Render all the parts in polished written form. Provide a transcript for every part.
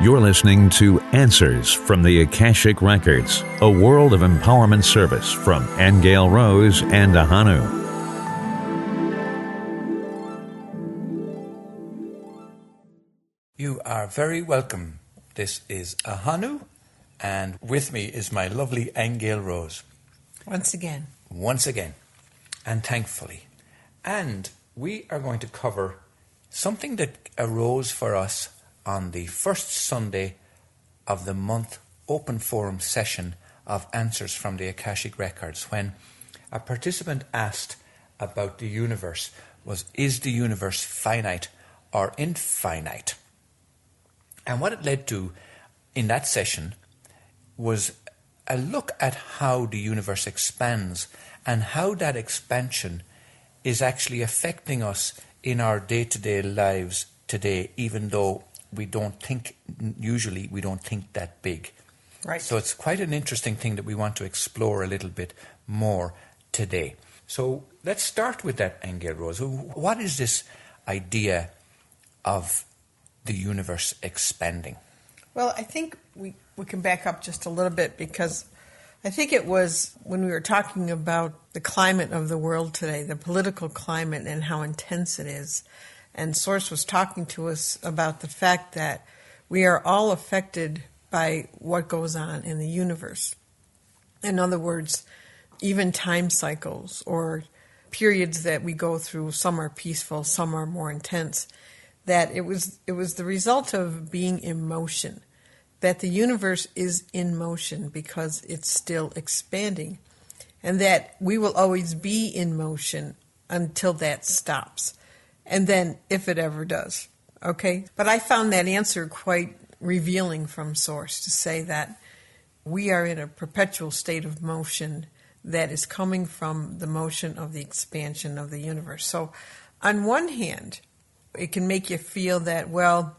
You're listening to Answers from the Akashic Records, a world of empowerment service from Aingeal Rose and Ahonu. You are very welcome. This is Ahonu, and with me is my lovely Aingeal Rose. Once again, and thankfully. And we are going to cover something that arose for us on the first Sunday of the month open forum session of Answers from the Akashic Records, when a participant asked about the universe. Is the universe finite or infinite? And what it led to in that session was a look at how the universe expands and how that expansion is actually affecting us in our day-to-day lives today, even though we don't think that big. right? So it's quite an interesting thing that we want to explore a little bit more today. So let's start with that, Aingeal Rose. What is this idea of the universe expanding? Well, I think we can back up just a little bit, because I think it was when we were talking about the climate of the world today, the political climate and how intense it is. And Source was talking to us about the fact that we are all affected by what goes on in the universe. In other words, even time cycles or periods that we go through, some are peaceful, some are more intense, that it was the result of being in motion, that the universe is in motion because it's still expanding, and that we will always be in motion until that stops. And then, if it ever does, okay? But I found that answer quite revealing from Source, to say that we are in a perpetual state of motion that is coming from the motion of the expansion of the universe. So, on one hand, it can make you feel that, well,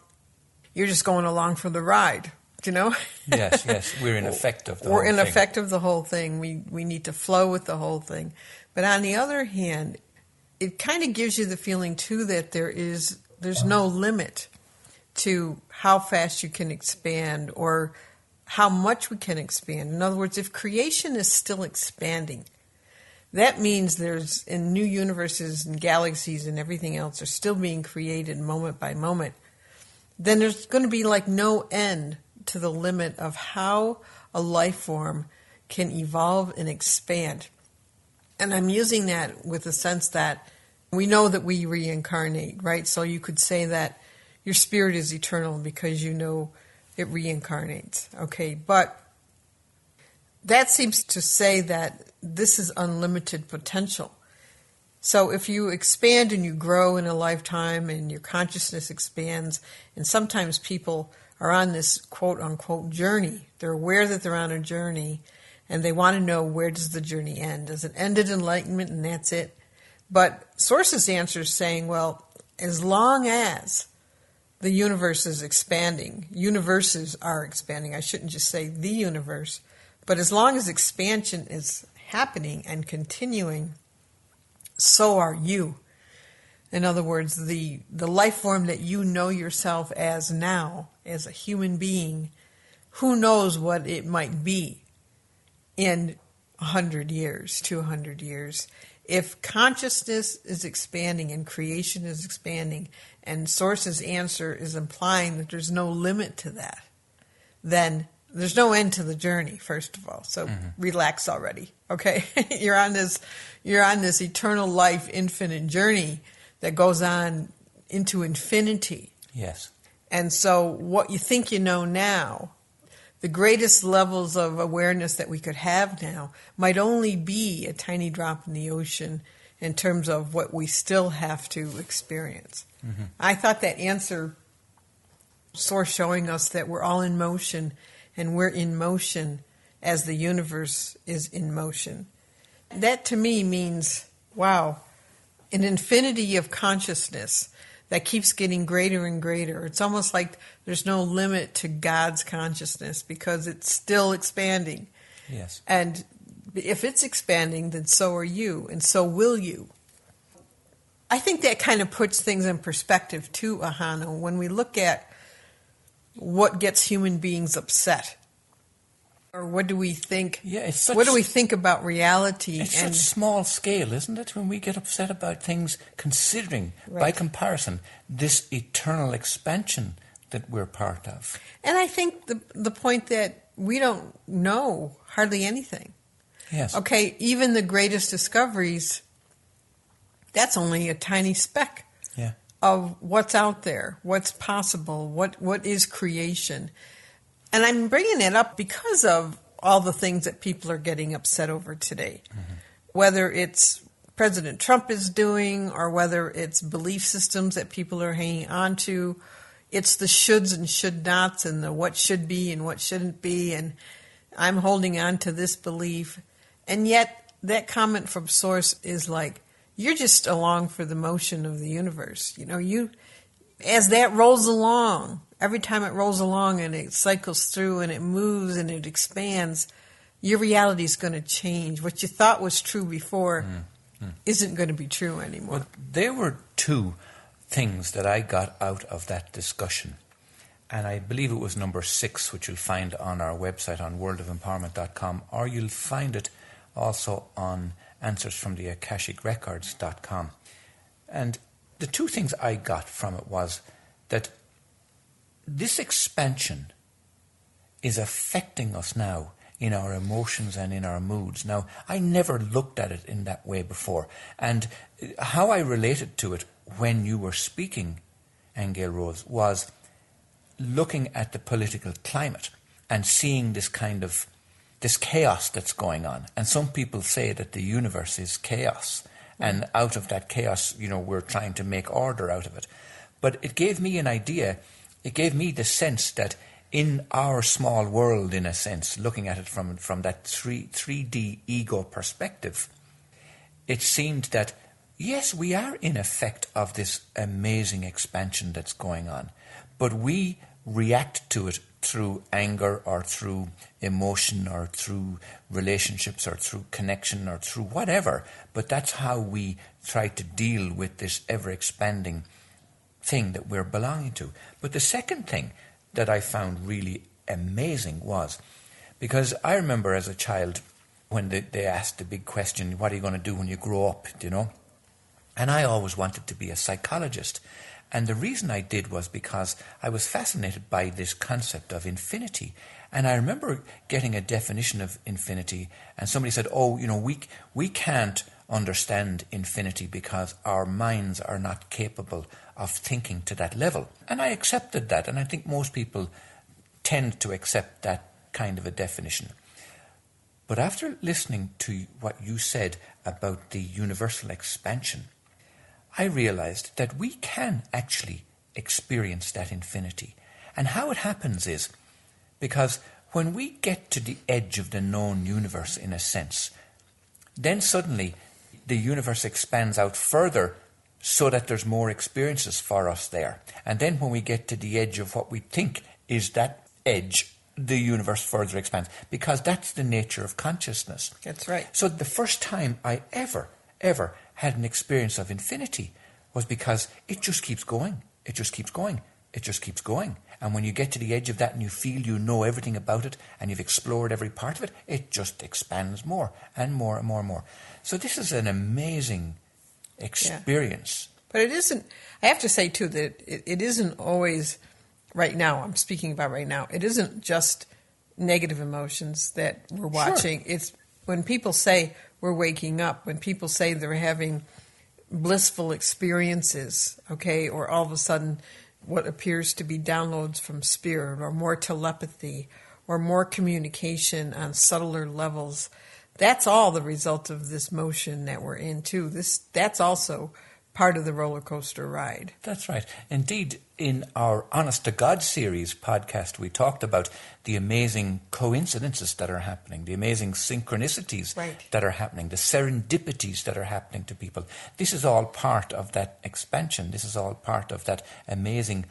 you're just going along for the ride, you know? Yes, we're in effect of the whole thing. We're in effect of the whole thing. We need to flow with the whole thing. But on the other hand, it kind of gives you the feeling, too, that there's no limit to how fast you can expand or how much we can expand. In other words, if creation is still expanding, that means there's in new universes and galaxies and everything else are still being created moment by moment. Then there's going to be like no end to the limit of how a life form can evolve and expand. And I'm using that with the sense that we know that we reincarnate, right? So you could say that your spirit is eternal because you know it reincarnates, okay? But that seems to say that this is unlimited potential. So if you expand and you grow in a lifetime and your consciousness expands, and sometimes people are on this quote-unquote journey. They're aware that they're on a journey, and they want to know, where does the journey end? Does it end at enlightenment and that's it? But Source's answer is saying, well, as long as the universe is expanding, universes are expanding. I shouldn't just say the universe, but as long as expansion is happening and continuing, so are you. In other words, the life form that you know yourself as now, as a human being, who knows what it might be in 100 years, 200 years. If consciousness is expanding and creation is expanding, and Source's answer is implying that there's no limit to that, then there's no end to the journey, first of all. So relax already, okay? You're on this eternal life, infinite journey that goes on into infinity. Yes. And so what you think you know now, the greatest levels of awareness that we could have now might only be a tiny drop in the ocean in terms of what we still have to experience. Mm-hmm. I thought that answer, Source showing us that we're all in motion, and we're in motion as the universe is in motion. That to me means, wow, an infinity of consciousness that keeps getting greater and greater. It's almost like there's no limit to God's consciousness because it's still expanding. Yes. And if it's expanding, then so are you, and so will you. I think that kind of puts things in perspective too, Ahonu, when we look at what gets human beings upset? Or what do we think? Yeah, what do we think about reality? It's such small scale, isn't it, when we get upset about things, considering, by comparison, this eternal expansion that we're part of. And I think the point that we don't know hardly anything. Yes. Okay, even the greatest discoveries, that's only a tiny speck of what's out there, what's possible, what is creation. And I'm bringing it up because of all the things that people are getting upset over today. Mm-hmm. Whether it's President Trump is doing or whether it's belief systems that people are hanging on to, it's the shoulds and should nots and the what should be and what shouldn't be, and I'm holding on to this belief. And yet that comment from Source is like, you're just along for the motion of the universe. As that rolls along, every time it rolls along and it cycles through and it moves and it expands, your reality is going to change. What you thought was true before isn't going to be true anymore. Well, there were two things that I got out of that discussion. And I believe it was number 6, which you'll find on our website on worldofempowerment.com, or you'll find it also on answersfromtheakashicrecords.com. And the two things I got from it was that this expansion is affecting us now in our emotions and in our moods. Now, I never looked at it in that way before. And how I related to it when you were speaking, Aingeal Rose, was looking at the political climate and seeing this chaos that's going on. And some people say that the universe is chaos. And out of that chaos, we're trying to make order out of it. But it gave me an idea. It gave me the sense that in our small world, in a sense, looking at it from that 3D ego perspective, it seemed that, yes, we are in effect of this amazing expansion that's going on. But we react to it through anger or through emotion or through relationships or through connection or through whatever. But that's how we try to deal with this ever-expanding thing that we're belonging to. But the second thing that I found really amazing was, because I remember as a child when they asked the big question, what are you going to do when you grow up, And I always wanted to be a psychologist. And the reason I did was because I was fascinated by this concept of infinity. And I remember getting a definition of infinity, and somebody said, we can't understand infinity because our minds are not capable of thinking to that level. And I accepted that, and I think most people tend to accept that kind of a definition. But after listening to what you said about the universal expansion, I realized that we can actually experience that infinity. And how it happens is because when we get to the edge of the known universe, in a sense, then suddenly the universe expands out further so that there's more experiences for us there. And then when we get to the edge of what we think is that edge, the universe further expands, because that's the nature of consciousness. That's right. So the first time I ever had an experience of infinity was because it just keeps going. It just keeps going. It just keeps going. And when you get to the edge of that and you feel you know everything about it and you've explored every part of it, it just expands more and more and more and more. So this is an amazing experience. Yeah. But it isn't, I have to say too that it isn't always, right now, I'm speaking about right now, it isn't just negative emotions that we're watching. Sure. It's when people say we're waking up, when people say they're having blissful experiences, okay, or all of a sudden what appears to be downloads from spirit or more telepathy or more communication on subtler levels, that's all the result of this motion that we're in too. That's also part of the roller coaster ride. That's right. Indeed, in our Honest to God series podcast, we talked about the amazing coincidences that are happening, the amazing synchronicities that are happening, the serendipities that are happening to people. This is all part of that expansion. This is all part of that amazing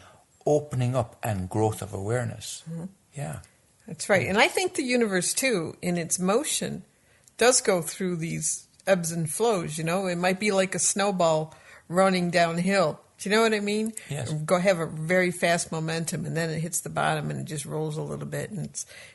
opening up and growth of awareness. Mm-hmm. Yeah. That's right. And I think the universe, too, in its motion, does go through these ebbs and flows. It might be like a snowball running downhill. Do you know what I mean? Yes. Go have a very fast momentum, and then it hits the bottom and it just rolls a little bit, and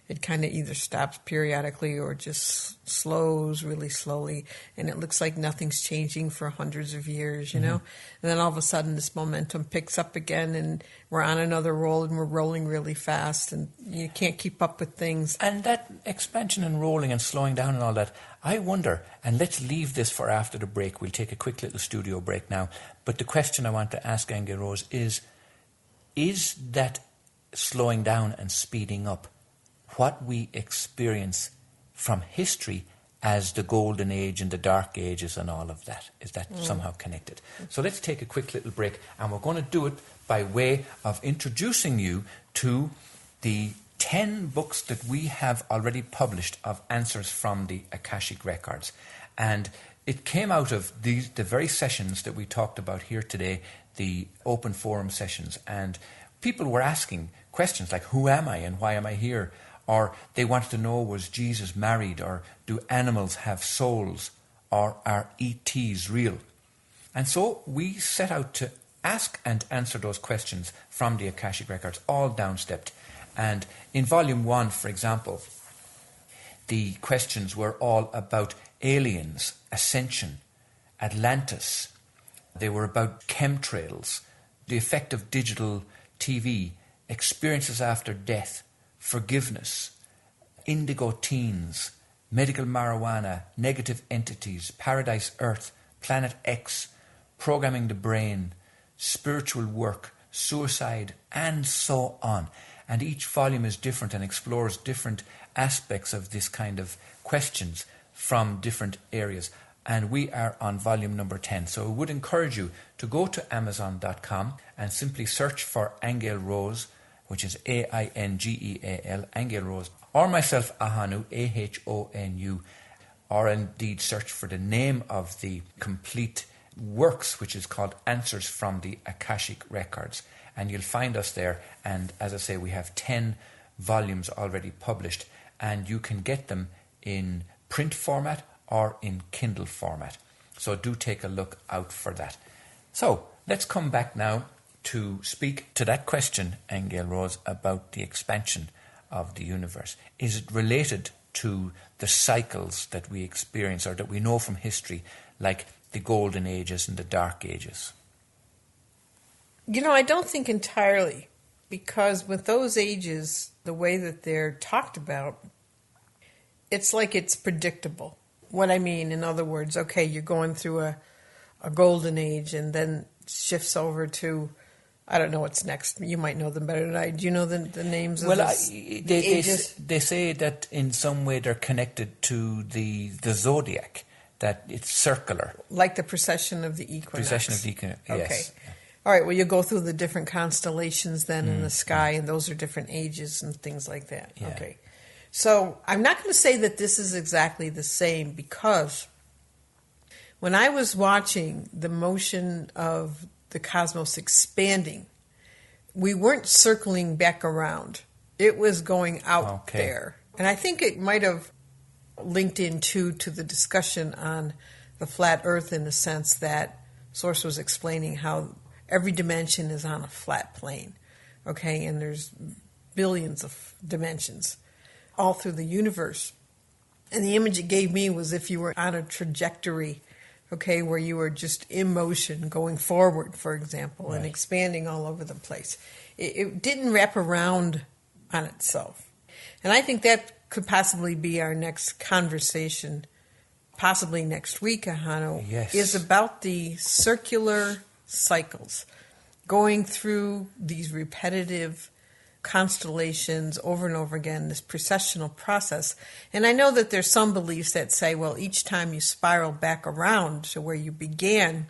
it kind of either stops periodically or just slows really slowly, and it looks like nothing's changing for hundreds of years, you know? And then all of a sudden this momentum picks up again, and we're on another roll, and we're rolling really fast, and you can't keep up with things. And that expansion and rolling and slowing down and all that, I wonder, and let's leave this for after the break. We'll take a quick little studio break now. But the question I want to ask Aingeal Rose is that slowing down and speeding up what we experience from history as the golden age and the dark ages and all of that? Is that somehow connected? So let's take a quick little break, and we're going to do it by way of introducing you to the 10 books that we have already published of answers from the Akashic records. And it came out of the very sessions that we talked about here today, the open forum sessions. And people were asking questions like, who am I and why am I here? Or they wanted to know, was Jesus married? Or do animals have souls? Or are ETs real? And so we set out to ask and answer those questions from the Akashic records, all downstepped. And in Volume 1, for example, the questions were all about aliens, ascension, Atlantis. They were about chemtrails, the effect of digital TV, experiences after death, forgiveness, indigo teens, medical marijuana, negative entities, Paradise Earth, Planet X, programming the brain, spiritual work, suicide, and so on. And each volume is different and explores different aspects of this kind of questions from different areas. And we are on volume number 10. So I would encourage you to go to Amazon.com and simply search for Aingeal Rose, which is Aingeal, Aingeal Rose, or myself, Ahonu, Ahonu, or indeed search for the name of the complete works, which is called Answers from the Akashic Records. And you'll find us there. And as I say, we have 10 volumes already published, and you can get them in print format or in Kindle format. So do take a look out for that. So let's come back now to speak to that question, Aingeal Rose, about the expansion of the universe. Is it related to the cycles that we experience or that we know from history, like the golden ages and the dark ages? You know, I don't think entirely, because with those ages, the way that they're talked about, it's like it's predictable. What I mean, in other words, okay, you're going through a golden age and then shifts over to, I don't know what's next. You might know them better than I. Do you know the names of the ages? They say that in some way they're connected to the Zodiac, that it's circular. Like the precession of the Equinox. Precession of the Equinox, yes. Okay. All right, well, you go through the different constellations then in the sky, and those are different ages and things like that. Yeah. Okay. So I'm not going to say that this is exactly the same, because when I was watching the motion of the cosmos expanding, we weren't circling back around. It was going out there. And I think it might have linked in to the discussion on the flat Earth, in the sense that Source was explaining how every dimension is on a flat plane, okay? And there's billions of dimensions all through the universe. And the image it gave me was if you were on a trajectory, okay, where you were just in motion, going forward, for example, and expanding all over the place. It didn't wrap around on itself. And I think that could possibly be our next conversation, possibly next week, Ahonu, is about the circular cycles, going through these repetitive constellations over and over again, this precessional process. And I know that there's some beliefs that say, well, each time you spiral back around to where you began,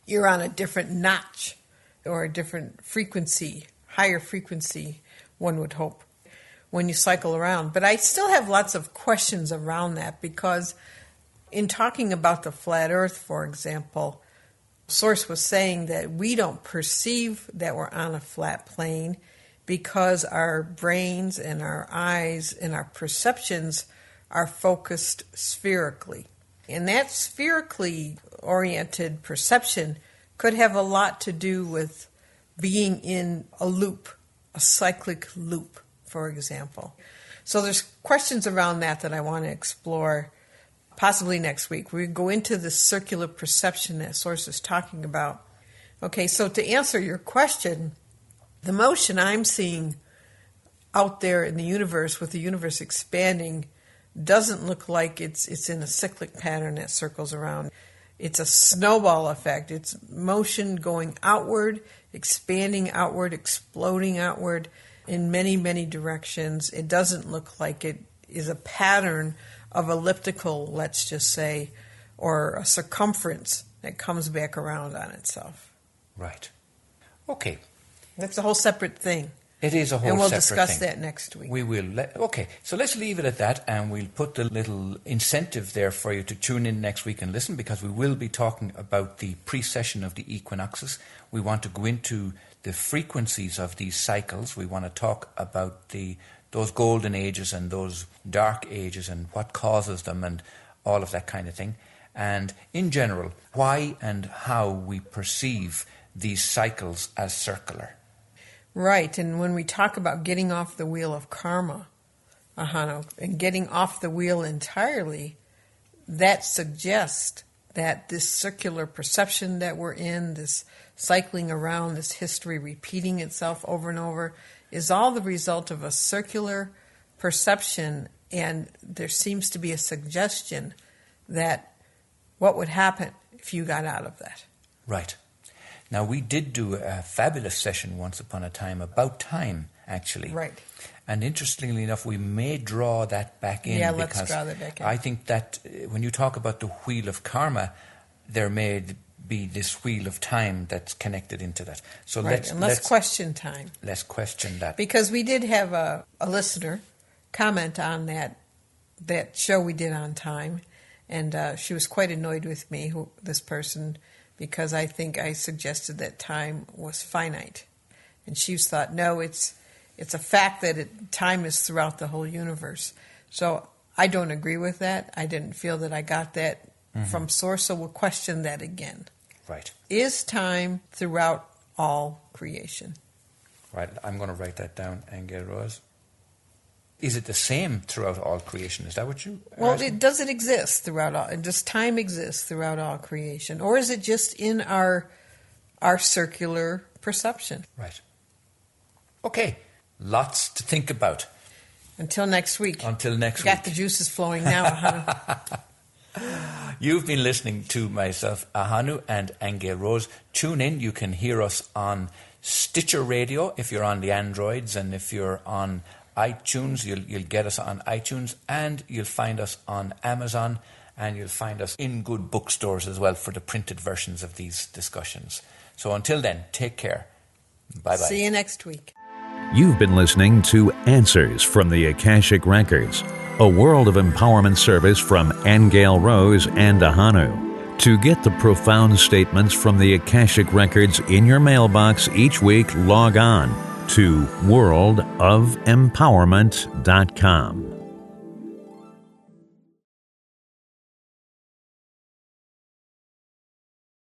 you're on a different notch or a different frequency, higher frequency, one would hope, when you cycle around. But I still have lots of questions around that, because in talking about the flat Earth, for example, Source was saying that we don't perceive that we're on a flat plane because our brains and our eyes and our perceptions are focused spherically. And that spherically oriented perception could have a lot to do with being in a loop, a cyclic loop, for example. So there's questions around that I want to explore possibly next week. We go into the circular perception that Source is talking about. Okay, so to answer your question, the motion I'm seeing out there in the universe, with the universe expanding, doesn't look like it's in a cyclic pattern that circles around. It's a snowball effect. It's motion going outward, expanding outward, exploding outward in many, many directions. It doesn't look like it is a pattern of elliptical, let's just say, or a circumference that comes back around on itself. Right. Okay. That's a whole separate thing. It is a whole separate thing. And we'll discuss that next week. We will. Okay, so let's leave it at that, and we'll put the little incentive there for you to tune in next week and listen, because we will be talking about the precession of the equinoxes. We want to go into the frequencies of these cycles. We want to talk about those golden ages and those dark ages and what causes them and all of that kind of thing. And in general, why and how we perceive these cycles as circular. Right, and when we talk about getting off the wheel of karma, Ahonu, and getting off the wheel entirely, that suggests that this circular perception that we're in, this cycling around, this history repeating itself over and over, is all the result of a circular perception, and there seems to be a suggestion that what would happen if you got out of that. Right. Now, we did do a fabulous session once upon a time about time, actually. Right. And interestingly enough, we may draw that back in. Yeah, let's draw that back in. I think that when you talk about the wheel of karma, there may be this wheel of time that's connected into that. So right. let's question time. Let's question that. Because we did have a listener comment on that show we did on time, and she was quite annoyed with me, this person, because I think I suggested that time was finite. And she thought, no, it's a fact that time is throughout the whole universe. So I don't agree with that. I didn't feel that I got that from Source, so we'll question that again. Right. Is time throughout all creation? Right, I'm going to write that down, Aingeal Rose. Is it the same throughout all creation? Is that what you are Well, asking? does it exist throughout all? Does time exist throughout all creation? Or is it just in our circular perception? Right. Okay, lots to think about. Until next week. Until next Got week. the juices flowing now, Ahonu. You've been listening to myself, Ahonu, and Aingeal Rose. Tune in. You can hear us on Stitcher Radio if you're on the Androids, and if you're on iTunes, you'll get us on iTunes, and you'll find us on Amazon, and you'll find us in good bookstores as well for the printed versions of these discussions. So until then, take care. Bye-bye. See you next week. You've been listening to Answers from the Akashic Records, a world of empowerment service from Aingeal Rose and Ahonu. To get the profound statements from the Akashic Records in your mailbox each week, log on to worldofempowerment.com.